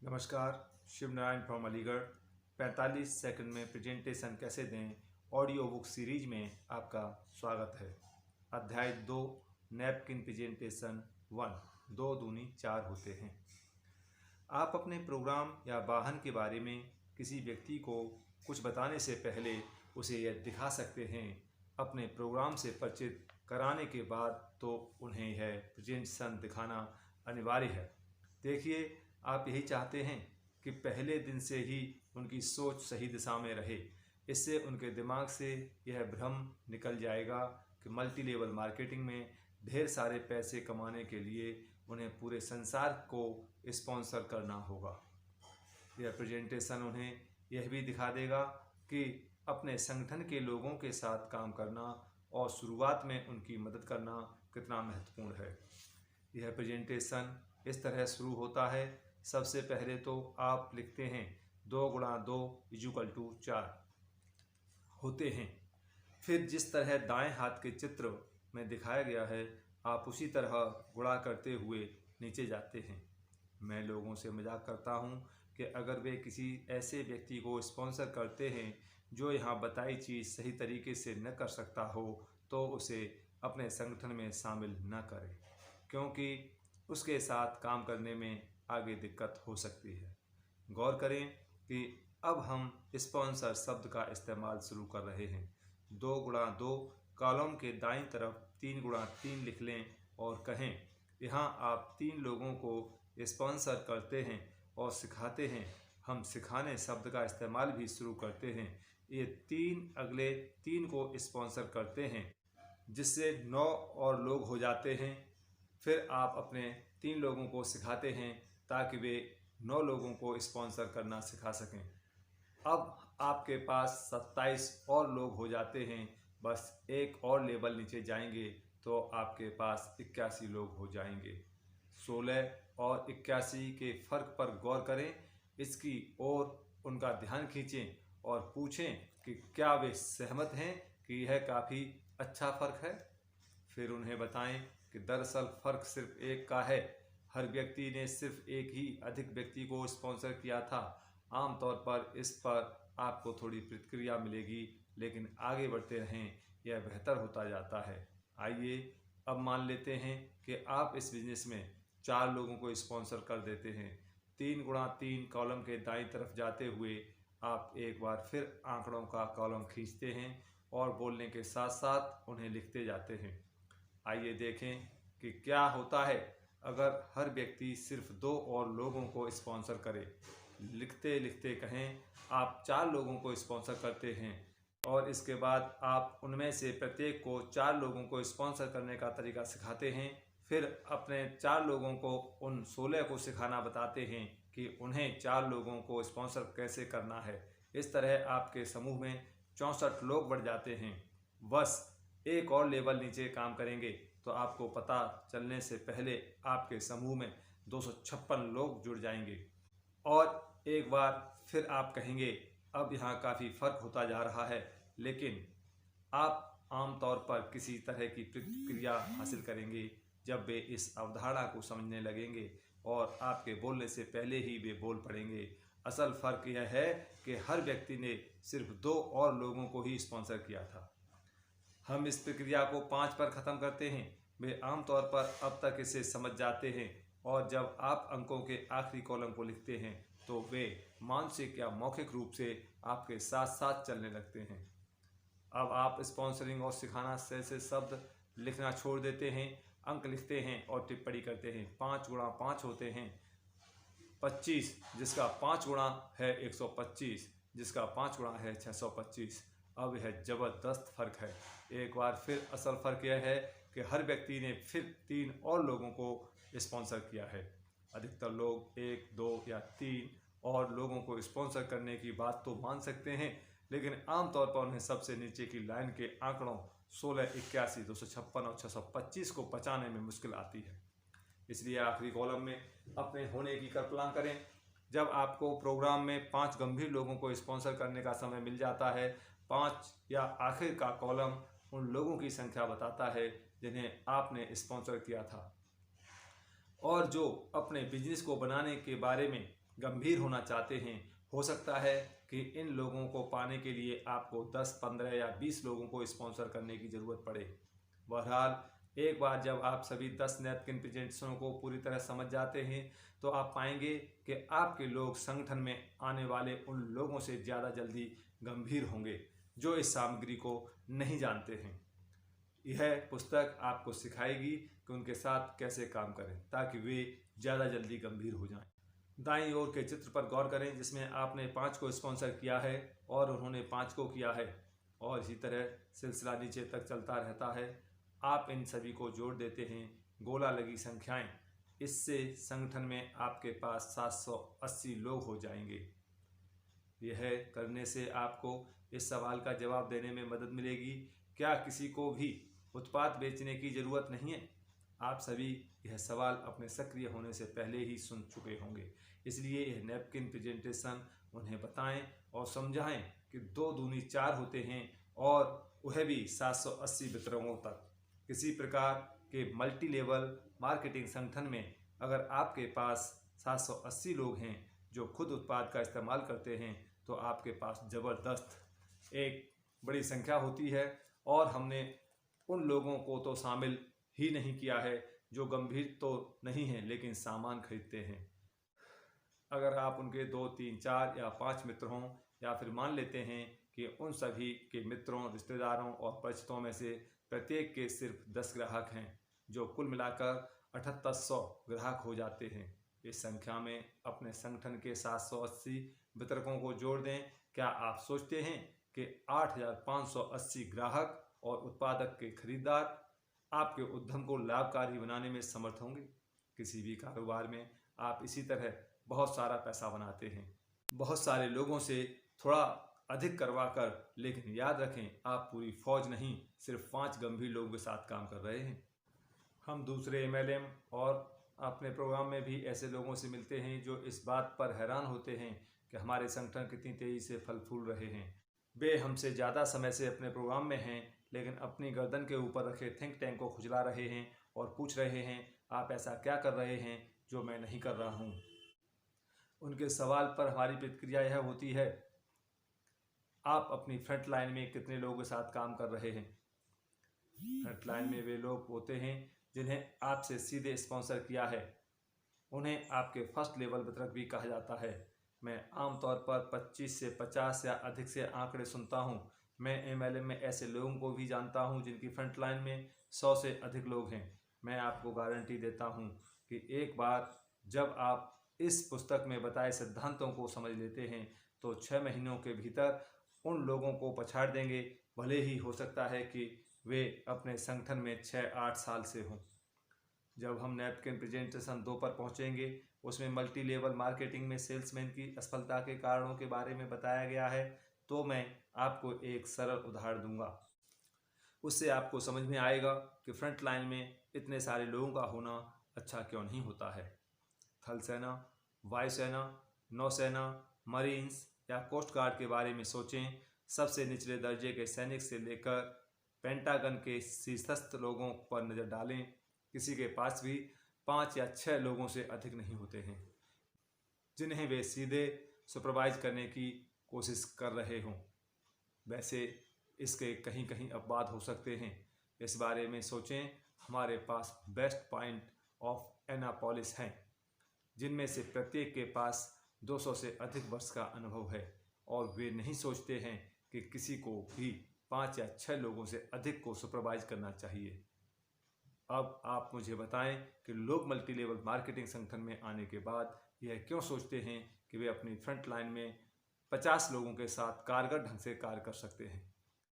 नमस्कार, Shiv Narayan from Aligarh. 45 second में presentation कैसे दें ऑडियो बुक सीरीज में आपका स्वागत है। अध्याय 2 नैपकिन प्रेजेंटेशन 1 2 दूनी 4 होते हैं। आप अपने प्रोग्राम या वाहन के बारे में किसी व्यक्ति को कुछ बताने से पहले उसे यह दिखा सकते हैं। अपने प्रोग्राम से परिचित कराने के बाद तो उन्हें यह प्रेजेंटेशन दिखाना अनिवार्य है। देखिए, आप यही चाहते हैं कि पहले दिन से ही उनकी सोच सही दिशा में रहे। इससे उनके दिमाग से यह भ्रम निकल जाएगा कि मल्टी लेवल मार्केटिंग में ढेर सारे पैसे कमाने के लिए उन्हें पूरे संसार को स्पॉन्सर करना होगा। यह प्रेजेंटेशन उन्हें यह भी दिखा देगा कि अपने संगठन के लोगों के साथ काम करना और शुरुआत में उनकी मदद करना कितना महत्वपूर्ण है। यह प्रेजेंटेशन इस तरह शुरू होता है। सबसे पहले तो आप लिखते हैं 2 गुणा 2 = 4 होते हैं। फिर जिस तरह दाएं हाथ के चित्र में दिखाया गया है, आप उसी तरह गुणा करते हुए नीचे जाते हैं। मैं लोगों से मजाक करता हूं कि अगर वे किसी ऐसे व्यक्ति को स्पॉन्सर करते हैं जो यहाँ बताई चीज़ सही तरीके से न कर सकता हो, तो उसे अपने संगठन में शामिल न करें, क्योंकि उसके साथ काम करने में आगे दिक्कत हो सकती है। गौर करें कि अब हम स्पॉन्सर शब्द का इस्तेमाल शुरू कर रहे हैं। 2 गुणा 2 कॉलम के दाईं तरफ 3 गुणा 3 लिख लें और कहें, यहाँ आप 3 लोगों को स्पॉन्सर करते हैं और सिखाते हैं। हम सिखाने शब्द का इस्तेमाल भी शुरू करते हैं। ये 3 अगले 3 को स्पॉन्सर करते हैं, जिससे 9 और लोग हो जाते हैं। फिर आप अपने 3 लोगों को सिखाते हैं ताकि वे 9 लोगों को स्पॉन्सर करना सिखा सकें। अब आपके पास 27 और लोग हो जाते हैं। बस एक और लेवल नीचे जाएंगे तो आपके पास 81 लोग हो जाएंगे। 16 और 81 के फ़र्क पर गौर करें। इसकी ओर उनका ध्यान खींचें और पूछें कि क्या वे सहमत हैं कि यह काफ़ी अच्छा फ़र्क है। फिर उन्हें बताएं कि दरअसल फ़र्क सिर्फ एक का है। हर व्यक्ति ने सिर्फ एक ही अधिक व्यक्ति को स्पॉन्सर किया था। आमतौर पर इस पर आपको थोड़ी प्रतिक्रिया मिलेगी, लेकिन आगे बढ़ते रहें, यह बेहतर होता जाता है। आइए अब मान लेते हैं कि आप इस बिजनेस में 4 लोगों को स्पॉन्सर कर देते हैं। 3 गुणा 3 कॉलम के दाईं तरफ जाते हुए आप एक बार फिर आंकड़ों का कॉलम खींचते हैं और बोलने के साथ साथ उन्हें लिखते जाते हैं। आइए देखें कि क्या होता है अगर हर व्यक्ति सिर्फ 2 और लोगों को स्पॉन्सर करे। लिखते लिखते कहें, आप 4 लोगों को स्पॉन्सर करते हैं और इसके बाद आप उनमें से प्रत्येक को 4 लोगों को स्पॉन्सर करने का तरीका सिखाते हैं। फिर अपने 4 लोगों को उन 16 को सिखाना बताते हैं कि उन्हें 4 लोगों को स्पॉन्सर कैसे करना है। इस तरह आपके समूह में 64 लोग बढ़ जाते हैं। बस एक और लेवल नीचे काम करेंगे तो आपको पता चलने से पहले आपके समूह में 256 लोग जुड़ जाएंगे। और एक बार फिर आप कहेंगे, अब यहाँ काफ़ी फ़र्क होता जा रहा है, लेकिन आप आमतौर पर किसी तरह की प्रतिक्रिया हासिल करेंगे जब वे इस अवधारणा को समझने लगेंगे और आपके बोलने से पहले ही वे बोल पड़ेंगे। असल फ़र्क यह है कि हर व्यक्ति ने सिर्फ 2 और लोगों को ही स्पॉन्सर किया था। हम इस प्रक्रिया को 5 पर ख़त्म करते हैं। वे आमतौर पर अब तक इसे समझ जाते हैं और जब आप अंकों के आखिरी कॉलम को लिखते हैं तो वे मानसिक या मौखिक रूप से आपके साथ साथ चलने लगते हैं। अब आप स्पॉन्सरिंग और सिखाना जैसे शब्द लिखना छोड़ देते हैं, अंक लिखते हैं और टिप्पणी करते हैं। 5 गुणा 5 होते हैं 25, जिसका 5 गुणा है 125, जिसका 5 गुणा है 625। अब यह ज़बरदस्त फ़र्क है। एक बार फिर असल फ़र्क यह है कि हर व्यक्ति ने फिर 3 और लोगों को स्पॉन्सर किया है। अधिकतर लोग 1, 2 या 3 और लोगों को स्पॉन्सर करने की बात तो मान सकते हैं, लेकिन आमतौर पर उन्हें सबसे नीचे की लाइन के आंकड़ों 16, 81, 256 और 625 को पचाने में मुश्किल आती है। इसलिए आखिरी कॉलम में अपने होने की कल्पना करें। जब आपको प्रोग्राम में 5 गंभीर लोगों को स्पॉन्सर करने का समय मिल जाता है, 5 या आखिर का कॉलम उन लोगों की संख्या बताता है जिन्हें आपने स्पॉन्सर किया था और जो अपने बिजनेस को बनाने के बारे में गंभीर होना चाहते हैं, हो सकता है कि इन लोगों को पाने के लिए आपको 10, 15 या 20 लोगों को स्पॉन्सर करने की ज़रूरत पड़े। बहरहाल एक बार जब आप सभी 10 नैपकिन प्रेजेंटेशनों को पूरी तरह समझ जाते हैं तो आप पाएंगे कि आपके लोग संगठन में आने वाले उन लोगों से ज़्यादा जल्दी गंभीर होंगे जो इस सामग्री को नहीं जानते हैं। यह पुस्तक आपको सिखाएगी कि उनके साथ कैसे काम करें ताकि वे ज़्यादा जल्दी गंभीर हो जाएं। दाईं ओर के चित्र पर गौर करें जिसमें आपने 5 को स्पॉन्सर किया है और उन्होंने 5 को किया है, और इसी तरह सिलसिला नीचे तक चलता रहता है। आप इन सभी को जोड़ देते हैं, गोला लगी संख्याएं। इससे संगठन में आपके पास 780 लोग हो जाएंगे। यह करने से आपको इस सवाल का जवाब देने में मदद मिलेगी, क्या किसी को भी उत्पाद बेचने की ज़रूरत नहीं है? आप सभी यह सवाल अपने सक्रिय होने से पहले ही सुन चुके होंगे, इसलिए यह नैपकिन प्रेजेंटेशन उन्हें बताएं और समझाएं कि 2 दूनी 4 होते हैं और वह भी 780 वितरकों तक। किसी प्रकार के मल्टी लेवल मार्केटिंग संगठन में अगर आपके पास 780 लोग हैं जो खुद उत्पाद का इस्तेमाल करते हैं तो आपके पास ज़बरदस्त एक बड़ी संख्या होती है। और हमने उन लोगों को तो शामिल ही नहीं किया है जो गंभीर तो नहीं हैं लेकिन सामान खरीदते हैं। अगर आप उनके 2, 3, 4 या 5 मित्र हों, या फिर मान लेते हैं कि उन सभी के मित्रों, रिश्तेदारों और परिचितों में से प्रत्येक के सिर्फ 10 ग्राहक हैं, जो कुल मिलाकर 7800 ग्राहक हो जाते हैं। इस संख्या में अपने संगठन के 780 वितरकों को जोड़ दें। क्या आप सोचते हैं कि 8580 ग्राहक और उत्पादक के खरीदार आपके उद्यम को लाभकारी बनाने में समर्थ होंगे? किसी भी कारोबार में आप इसी तरह बहुत सारा पैसा बनाते हैं, बहुत सारे लोगों से थोड़ा अधिक करवा कर, लेकिन याद रखें आप पूरी फौज नहीं, सिर्फ 5 गंभीर लोगों के साथ काम कर रहे हैं। हम दूसरे MLM और अपने प्रोग्राम में भी ऐसे लोगों से मिलते हैं जो इस बात पर हैरान होते हैं कि हमारे संगठन कितनी तेज़ी से फल फूल रहे हैं। वे हमसे ज़्यादा समय से अपने प्रोग्राम में हैं लेकिन अपनी गर्दन के ऊपर रखे थिंक टैंक को खुजला रहे हैं और पूछ रहे हैं आप ऐसा क्या कर रहे हैं जो मैं नहीं कर रहा हूँ। उनके सवाल पर हमारी प्रतिक्रिया यह होती है, आप अपनी फ्रंट लाइन में कितने लोगों के साथ काम कर रहे हैं? फ्रंट लाइन में वे लोग होते हैं जिन्हें आपसे सीधे स्पॉन्सर किया है। उन्हें आपके फर्स्ट लेवल वितरक भी कहा जाता है। मैं आमतौर पर 25 से 50 या अधिक से आंकड़े सुनता हूं। मैं MLM में ऐसे लोगों को भी जानता हूं जिनकी फ्रंट लाइन में 100 से अधिक लोग हैं। मैं आपको गारंटी देता हूं कि एक बार जब आप इस पुस्तक में बताए सिद्धांतों को समझ लेते हैं तो 6 महीनों के भीतर उन लोगों को पछाड़ देंगे, भले ही हो सकता है कि वे अपने संगठन में 6-8 साल से हों। जब हम नैपकिन प्रेजेंटेशन 2 पर पहुंचेंगे, उसमें मल्टी लेवल मार्केटिंग में सेल्समैन की असफलता के कारणों के बारे में बताया गया है, तो मैं आपको एक सरल उदाहरण दूंगा। उससे आपको समझ में आएगा कि फ्रंट लाइन में इतने सारे लोगों का होना अच्छा क्यों नहीं होता है। थल सेना, वायुसेना, नौसेना, मरीन्स या कोस्ट गार्ड के बारे में सोचें। सबसे निचले दर्जे के सैनिक से लेकर पेंटागन के शीर्षस्थ लोगों पर नज़र डालें, किसी के पास भी 5 या 6 लोगों से अधिक नहीं होते हैं जिन्हें वे सीधे सुपरवाइज करने की कोशिश कर रहे हों। वैसे इसके कहीं कहीं अपवाद हो सकते हैं, इस बारे में सोचें। हमारे पास वेस्ट पॉइंट ऑफ एनापोलिस हैं जिनमें से प्रत्येक के पास 200 से अधिक वर्ष का अनुभव है और वे नहीं सोचते हैं कि किसी को भी 5 या 6 लोगों से अधिक को सुपरवाइज करना चाहिए। अब आप मुझे बताएं कि लोग मल्टी लेवल मार्केटिंग संगठन में आने के बाद यह क्यों सोचते हैं कि वे अपनी फ्रंट लाइन में 50 लोगों के साथ कारगर ढंग से कार्य कर सकते हैं।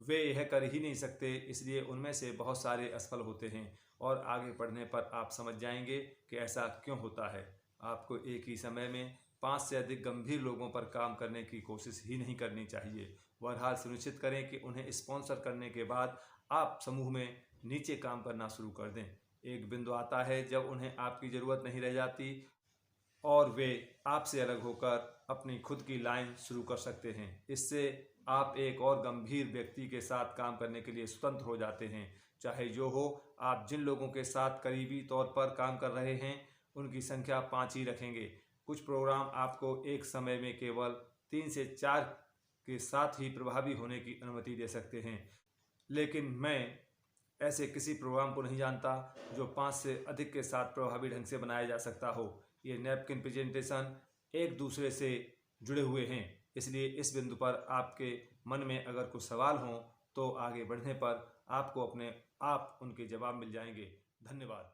वे यह कर ही नहीं सकते, इसलिए उनमें से बहुत सारे असफल होते हैं और आगे बढ़ने पर आप समझ जाएंगे कि ऐसा क्यों होता है। आपको एक ही समय में 5 से अधिक गंभीर लोगों पर काम करने की कोशिश ही नहीं करनी चाहिए। बहरहाल सुनिश्चित करें कि उन्हें स्पॉन्सर करने के बाद आप समूह में नीचे काम करना शुरू कर दें। एक बिंदु आता है जब उन्हें आपकी ज़रूरत नहीं रह जाती और वे आपसे अलग होकर अपनी खुद की लाइन शुरू कर सकते हैं। इससे आप एक और गंभीर व्यक्ति के साथ काम करने के लिए स्वतंत्र हो जाते हैं। चाहे जो हो, आप जिन लोगों के साथ करीबी तौर पर काम कर रहे हैं उनकी संख्या 5 ही रखेंगे। कुछ प्रोग्राम आपको एक समय में केवल 3 से 4 के साथ ही प्रभावी होने की अनुमति दे सकते हैं, लेकिन मैं ऐसे किसी प्रोग्राम को नहीं जानता जो 5 से अधिक के साथ प्रभावी ढंग से बनाया जा सकता हो। ये नैपकिन प्रेजेंटेशन एक दूसरे से जुड़े हुए हैं, इसलिए इस बिंदु पर आपके मन में अगर कुछ सवाल हों तो आगे बढ़ने पर आपको अपने आप उनके जवाब मिल जाएंगे। धन्यवाद।